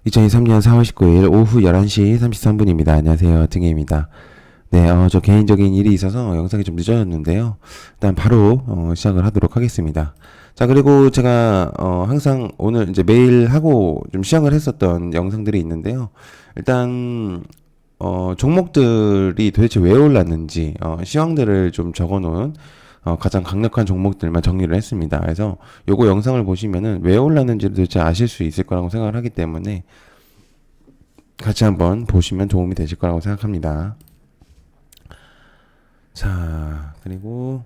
2023년 4월 19일 오후 11시 33분입니다. 안녕하세요. 등혜입니다. 네, 저 개인적인 일이 있어서 영상이 좀 늦어졌는데요. 일단 바로 시작을 하도록 하겠습니다. 자, 그리고 제가 항상 오늘 이제 매일 하고 좀 시작을 했었던 영상들이 있는데요. 일단 종목들이 도대체 왜 올랐는지 시황들을 좀 적어놓은 가장 강력한 종목들만 정리를 했습니다. 그래서 요거 영상을 보시면은 왜 올랐는지를 도대체 아실 수 있을 거라고 생각을 하기 때문에 같이 한번 보시면 도움이 되실 거라고 생각합니다. 자, 그리고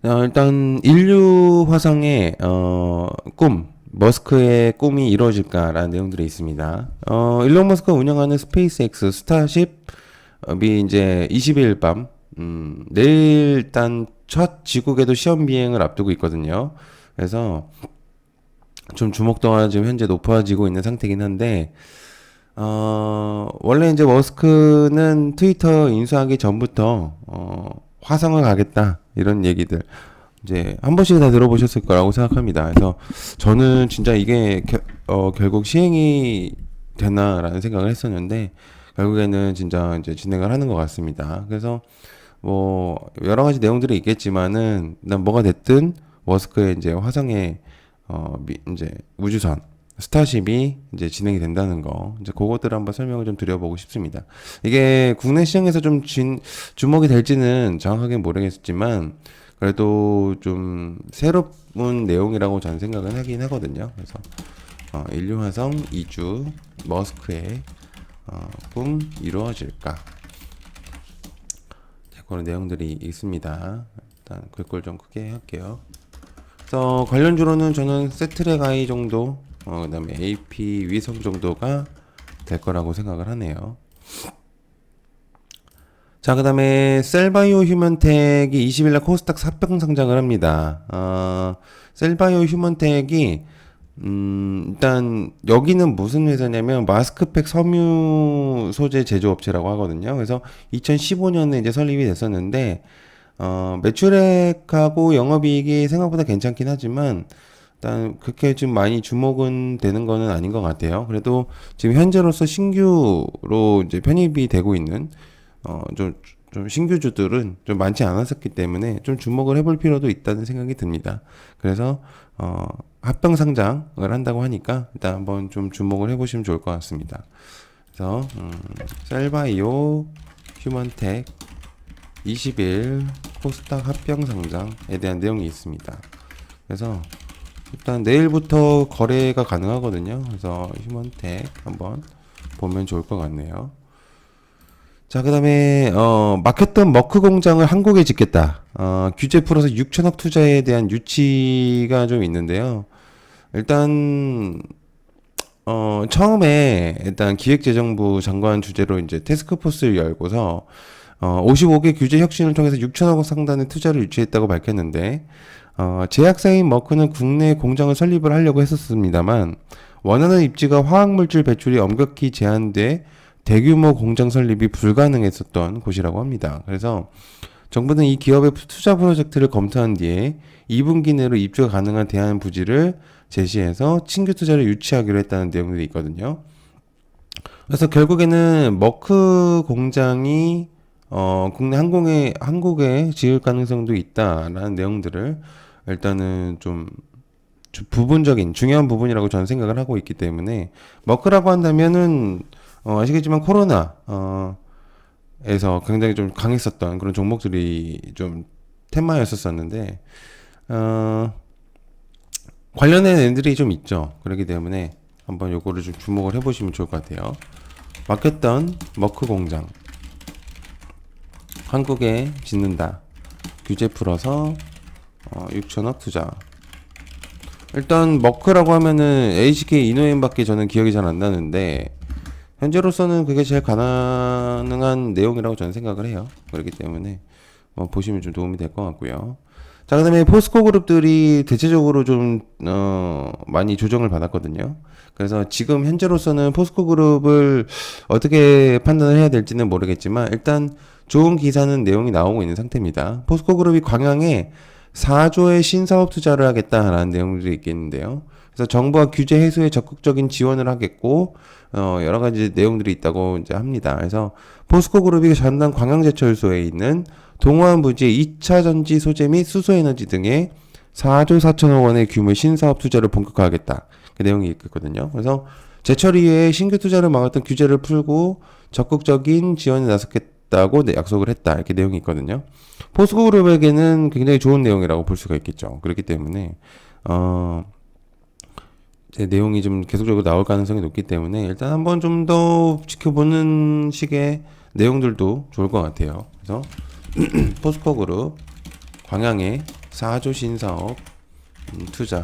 일단 인류 화성의 꿈, 머스크의 꿈이 이루어질까라는 내용들이 있습니다. 일론 머스크가 운영하는 스페이스X 스타쉽이 이제 20일 밤, 내일 일단 첫 지구 궤도 시험 비행을 앞두고 있거든요. 그래서 좀 주목도가 지금 현재 높아지고 있는 상태긴 한데, 원래 이제 머스크는 트위터 인수하기 전부터, 화성을 가겠다, 이런 얘기들, 이제 한 번씩 다 들어보셨을 거라고 생각합니다. 그래서 저는 진짜 이게 결국 시행이 되나라는 생각을 했었는데, 결국에는 진짜 이제 진행을 하는 것 같습니다. 그래서 뭐, 여러 가지 내용들이 있겠지만은, 난 뭐가 됐든, 머스크의 이제 화성에, 이제 우주선, 스타쉽이 이제 진행이 된다는 거, 이제 그것들을 한번 설명을 좀 드려보고 싶습니다. 이게 국내 시장에서 좀 주목이 될지는 정확하게 모르겠지만, 그래도 좀 새로운 내용이라고 저는 생각은 하긴 하거든요. 그래서, 인류화성 이주, 머스크의, 꿈 이루어질까? 그런 내용들이 있습니다. 일단 글꼴 좀 크게 할게요. 그래서 관련주로는 저는 세트랙 I 정도, 그다음에 AP 위성 정도가 될 거라고 생각을 하네요. 자, 그다음에 셀바이오 휴먼텍이 20일날 코스닥 4평 상장을 합니다. 셀바이오 휴먼텍이 일단 여기는 무슨 회사냐면 마스크팩 섬유 소재 제조업체라고 하거든요. 그래서 2015년에 이제 설립이 됐었는데 매출액하고 영업이익이 생각보다 괜찮긴 하지만 일단 그렇게 좀 많이 주목은 되는 거는 아닌 것 같아요. 그래도 지금 현재로서 신규로 이제 편입이 되고 있는 좀 신규주들은 좀 많지 않았었기 때문에 좀 주목을 해볼 필요도 있다는 생각이 듭니다. 그래서 합병 상장을 한다고 하니까 일단 한번 좀 주목을 해보시면 좋을 것 같습니다. 그래서 셀바이오 휴먼텍 20일 코스닥 합병 상장에 대한 내용이 있습니다. 그래서 일단 내일부터 거래가 가능하거든요. 그래서 휴먼텍 한번 보면 좋을 것 같네요. 자, 그 다음에, 막혔던 머크 공장을 한국에 짓겠다. 규제 풀어서 6천억 투자에 대한 유치가 좀 있는데요. 일단, 처음에, 일단 기획재정부 장관 주재로 이제 태스크포스를 열고서, 55개 규제 혁신을 통해서 6천억 원 상당의 투자를 유치했다고 밝혔는데, 제약사인 머크는 국내 공장을 설립을 하려고 했었습니다만, 원하는 입지가 화학물질 배출이 엄격히 제한돼 대규모 공장 설립이 불가능했었던 곳이라고 합니다. 그래서 정부는 이 기업의 투자 프로젝트를 검토한 뒤에 2분기 내로 입주가 가능한 대안 부지를 제시해서 신규 투자를 유치하기로 했다는 내용들이 있거든요. 그래서 결국에는 머크 공장이 국내 한국에 지을 가능성도 있다라는 내용들을 일단은 좀 부분적인 중요한 부분이라고 저는 생각을 하고 있기 때문에 머크라고 한다면은 아시겠지만 코로나 에서 굉장히 좀 강했었던 그런 종목들이 좀 테마였었는데 관련된 애들이 좀 있죠. 그렇기 때문에 한번 요거를 좀 주목을 해보시면 좋을 것 같아요. 맡겼던 머크 공장 한국에 짓는다. 규제 풀어서 6천억 투자. 일단 머크라고 하면은 HK 이노엠밖에 저는 기억이 잘 안 나는데 현재로서는 그게 제일 가능한 내용이라고 저는 생각을 해요. 그렇기 때문에 보시면 좀 도움이 될 것 같고요. 자, 그다음에 포스코 그룹들이 대체적으로 좀 많이 조정을 받았거든요. 그래서 지금 현재로서는 포스코 그룹을 어떻게 판단을 해야 될지는 모르겠지만 일단 좋은 기사는 내용이 나오고 있는 상태입니다. 포스코 그룹이 광양에 4조의 신사업 투자를 하겠다라는 내용들이 있겠는데요. 그래서 정부가 규제 해소에 적극적인 지원을 하겠고, 여러 가지 내용들이 있다고 이제 합니다. 그래서 포스코 그룹이 전남 광양제철소에 있는 동호안 부지의 2차 전지 소재 및 수소에너지 등의 4조 4천억 원의 규모의 신사업 투자를 본격화하겠다. 그 내용이 있거든요. 그래서 제철 이외에 신규 투자를 막았던 규제를 풀고 적극적인 지원에 나섰겠다고 약속을 했다. 이렇게 내용이 있거든요. 포스코 그룹에게는 굉장히 좋은 내용이라고 볼 수가 있겠죠. 그렇기 때문에 제 내용이 좀 계속적으로 나올 가능성이 높기 때문에 일단 한번 좀 더 지켜보는 식의 내용들도 좋을 것 같아요. 그래서 포스코 그룹 광양의 4조 신사업 투자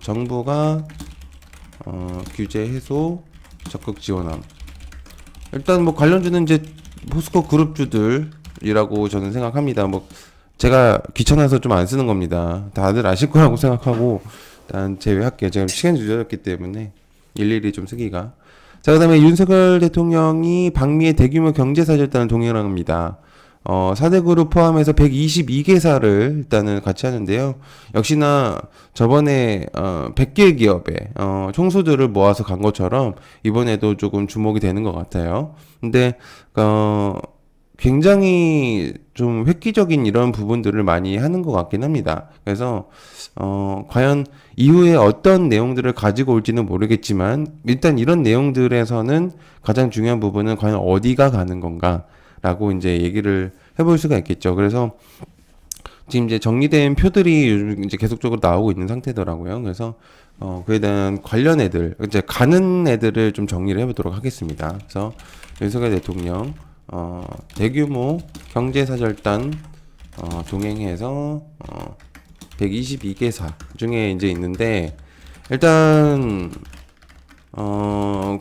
정부가 규제 해소 적극 지원함. 일단 뭐 관련주는 이제 포스코 그룹주들이라고 저는 생각합니다. 뭐 제가 귀찮아서 좀 안 쓰는 겁니다. 다들 아실 거라고 생각하고 일단 제외할게요. 제가 시간이 늦어졌기 때문에 일일이 좀 쓰기가. 자, 그다음에 윤석열 대통령이 방미의 대규모 경제사절단을 동행합니다. 4대 그룹 포함해서 122개사를 일단은 같이 하는데요. 역시나 저번에 100개 기업의 총수들을 모아서 간 것처럼 이번에도 조금 주목이 되는 것 같아요. 근데 굉장히 좀 획기적인 이런 부분들을 많이 하는 것 같긴 합니다. 그래서 과연 이후에 어떤 내용들을 가지고 올지는 모르겠지만 일단 이런 내용들에서는 가장 중요한 부분은 과연 어디가 가는 건가라고 이제 얘기를 해볼 수가 있겠죠. 그래서 지금 이제 정리된 표들이 요즘 이제 계속적으로 나오고 있는 상태더라고요. 그래서 그에 대한 관련 애들, 이제 가는 애들을 좀 정리를 해보도록 하겠습니다. 그래서 윤석열 대통령 대규모 경제사절단 동행해서 122개사 중에 이제 있는데 일단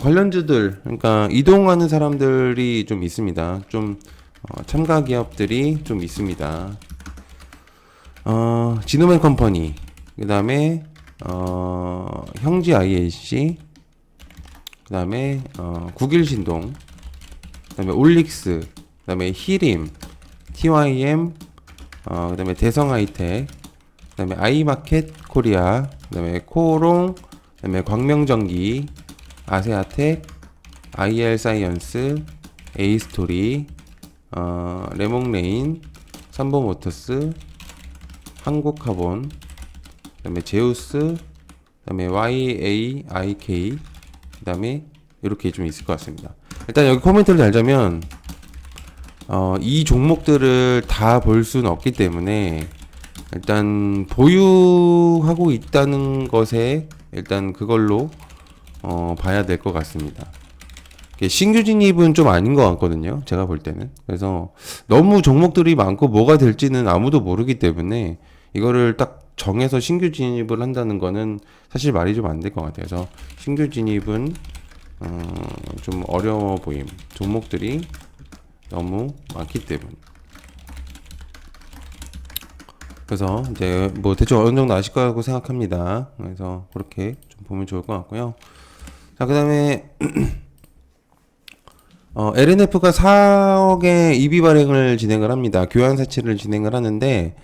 관련주들 그러니까 이동하는 사람들이 좀 있습니다. 좀 참가 기업들이 좀 있습니다. 진우맨 컴퍼니, 그 다음에 형지 IAC, 그 다음에 국일신동, 그 다음에 올릭스, 그 다음에 히림, TYM, 그 다음에 대성하이텍, 그 다음에 아이마켓 코리아, 그 다음에 코오롱, 그 다음에 광명전기, 아세아텍, IR사이언스, A스토리, 레몽레인, 삼보모터스, 한국카본, 그 다음에 제우스, 그 다음에 YAIK, 그 다음에 이렇게 좀 있을 것 같습니다. 일단 여기 코멘트를 달자면 이 종목들을 다 볼 수는 없기 때문에 일단 보유하고 있다는 것에 일단 그걸로 봐야 될 것 같습니다. 신규 진입은 좀 아닌 것 같거든요. 제가 볼 때는. 그래서 너무 종목들이 많고 뭐가 될지는 아무도 모르기 때문에 이거를 딱 정해서 신규 진입을 한다는 거는 사실 말이 좀 안 될 것 같아요. 그래서 신규 진입은 좀 어려워 보임. 종목들이 너무 많기 때문에. 그래서 이제 뭐 대충 어느 정도 아실 거라고 생각합니다. 그래서 그렇게 좀 보면 좋을 것 같고요. 자, 그 다음에 LNF가 4억의 EB 발행을 진행을 합니다. 교환 사치를 진행을 하는데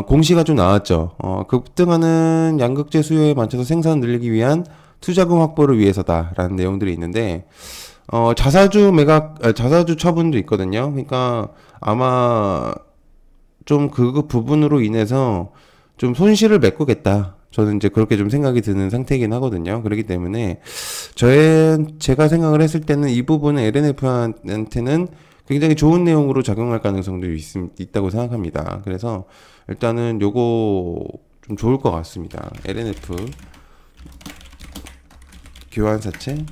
공시가 좀 나왔죠. 급등하는 양극재 수요에 맞춰서 생산을 늘리기 위한 투자금 확보를 위해서다라는 내용들이 있는데 자사주 처분도 있거든요. 그러니까 아마 좀 그 부분으로 인해서 좀 손실을 메꾸겠다. 저는 이제 그렇게 좀 생각이 드는 상태이긴 하거든요. 그렇기 때문에 제가 생각을 했을 때는 이 부분은 LNF한테는 굉장히 좋은 내용으로 작용할 가능성도 있다고 생각합니다. 그래서 일단은 요거 좀 좋을 것 같습니다. LNF 교환사채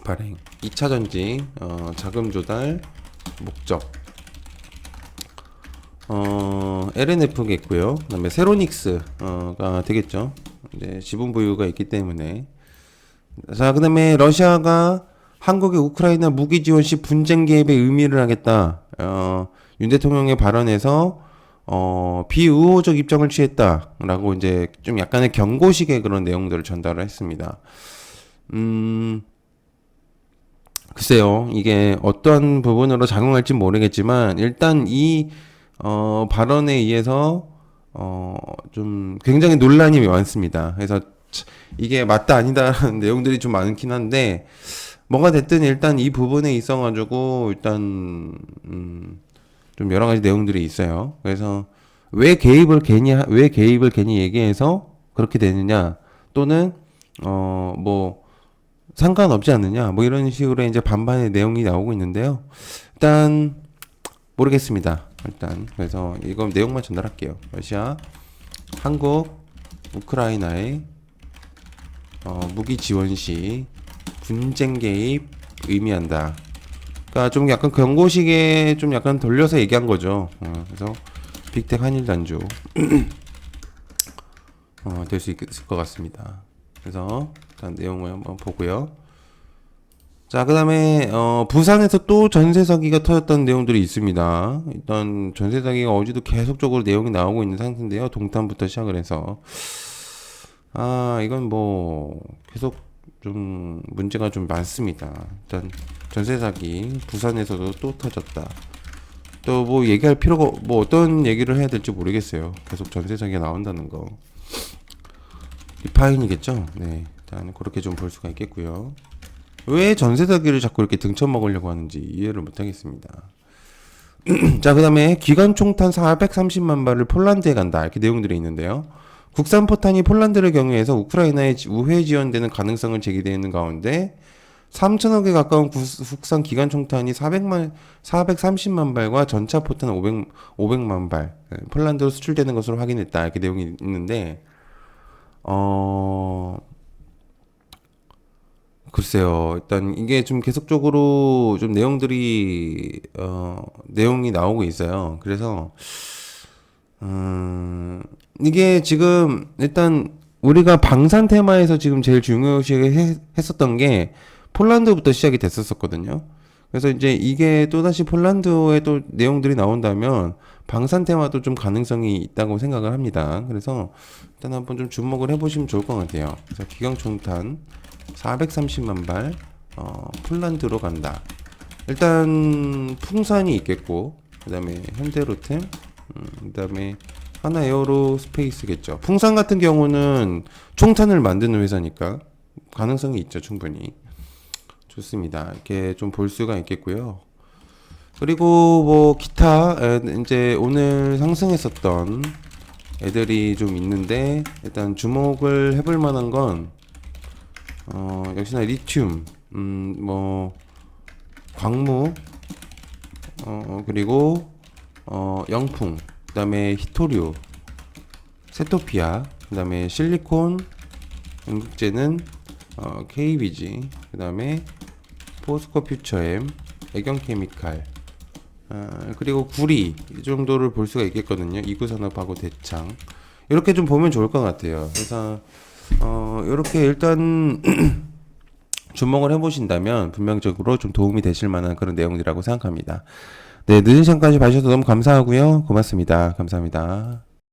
발행 2차 전지 자금 조달 목적 LNF겠고요. 그다음에 세로닉스가 되겠죠. 이제 지분 보유가 있기 때문에. 자, 그다음에 러시아가 한국의 우크라이나 무기 지원 시 분쟁 개입에 의미를 하겠다. 윤 대통령의 발언에서 비우호적 입장을 취했다라고 이제 좀 약간의 경고식의 그런 내용들을 전달을 했습니다. 글쎄요, 이게 어떤 부분으로 작용할지 모르겠지만 일단 이 발언에 의해서 좀 굉장히 논란이 많습니다. 그래서 이게 맞다 아니다라는 내용들이 좀 많긴 한데 뭐가 됐든 일단 이 부분에 있어가지고 일단 좀 여러 가지 내용들이 있어요. 그래서 왜 개입을 괜히 얘기해서 그렇게 되느냐 또는 뭐 상관없지 않느냐 뭐 이런 식으로 이제 반반의 내용이 나오고 있는데요. 일단 모르겠습니다. 일단 그래서 이거 내용만 전달할게요. 러시아, 한국, 우크라이나의 무기 지원 시 분쟁 개입 의미한다. 그러니까 좀 약간 경고식에 좀 약간 돌려서 얘기한 거죠. 그래서 빅텍 한일 단주 될 수 있을 것 같습니다. 그래서 일단 내용을 한번 보고요. 자, 그 다음에, 부산에서 또 전세 사기가 터졌다는 내용들이 있습니다. 일단, 전세 사기가 어제도 계속적으로 내용이 나오고 있는 상태인데요. 동탄부터 시작을 해서. 이건 뭐, 계속 좀 문제가 좀 많습니다. 일단, 전세 사기, 부산에서도 또 터졌다. 또 뭐 얘기할 필요가, 뭐 어떤 얘기를 해야 될지 모르겠어요. 계속 전세 사기가 나온다는 거. 리파인이겠죠? 네. 일단, 그렇게 좀 볼 수가 있겠고요. 왜 전세 사기를 자꾸 이렇게 등쳐 먹으려고 하는지 이해를 못 하겠습니다. 자, 그 다음에 기관 총탄 430만 발을 폴란드에 간다. 이렇게 내용들이 있는데요. 국산 포탄이 폴란드를 경유해서 우크라이나에 우회 지원되는 가능성을 제기되는 가운데 3천억에 가까운 국산 기관 총탄이 430만 발과 전차 포탄 500만 발 폴란드로 수출되는 것으로 확인했다. 이렇게 내용이 있는데 글쎄요. 일단 이게 좀 계속적으로 좀 내용이 나오고 있어요. 그래서 이게 지금 일단 우리가 방산 테마에서 지금 제일 중요시 했었던 게 폴란드부터 시작이 됐었거든요. 그래서 이제 이게 또다시 폴란드의 또 내용들이 나온다면 방산 테마도 좀 가능성이 있다고 생각을 합니다. 그래서 일단 한번 좀 주목을 해보시면 좋을 것 같아요. 그래서 기관총탄 430만 발 폴란드로 간다. 일단 풍산이 있겠고 그 다음에 현대로템 그 다음에 하나 에어로 스페이스겠죠. 풍산 같은 경우는 총탄을 만드는 회사니까 가능성이 있죠. 충분히 좋습니다. 이렇게 좀 볼 수가 있겠고요. 그리고 뭐 기타 이제 오늘 상승했었던 애들이 좀 있는데 일단 주목을 해볼 만한 건 역시나 리튬, 뭐, 광무, 그리고, 영풍, 그 다음에 히토류, 세토피아, 그 다음에 실리콘, 음극재는, KBG, 그 다음에 포스코 퓨처엠, 애경케미칼, 그리고 구리, 이 정도를 볼 수가 있겠거든요. 이구산업하고 대창. 이렇게 좀 보면 좋을 것 같아요. 그래서, 이렇게 일단 주목을 해보신다면 분명적으로 좀 도움이 되실 만한 그런 내용이라고 생각합니다. 네, 늦은 시간까지 봐주셔서 너무 감사하고요. 고맙습니다. 감사합니다.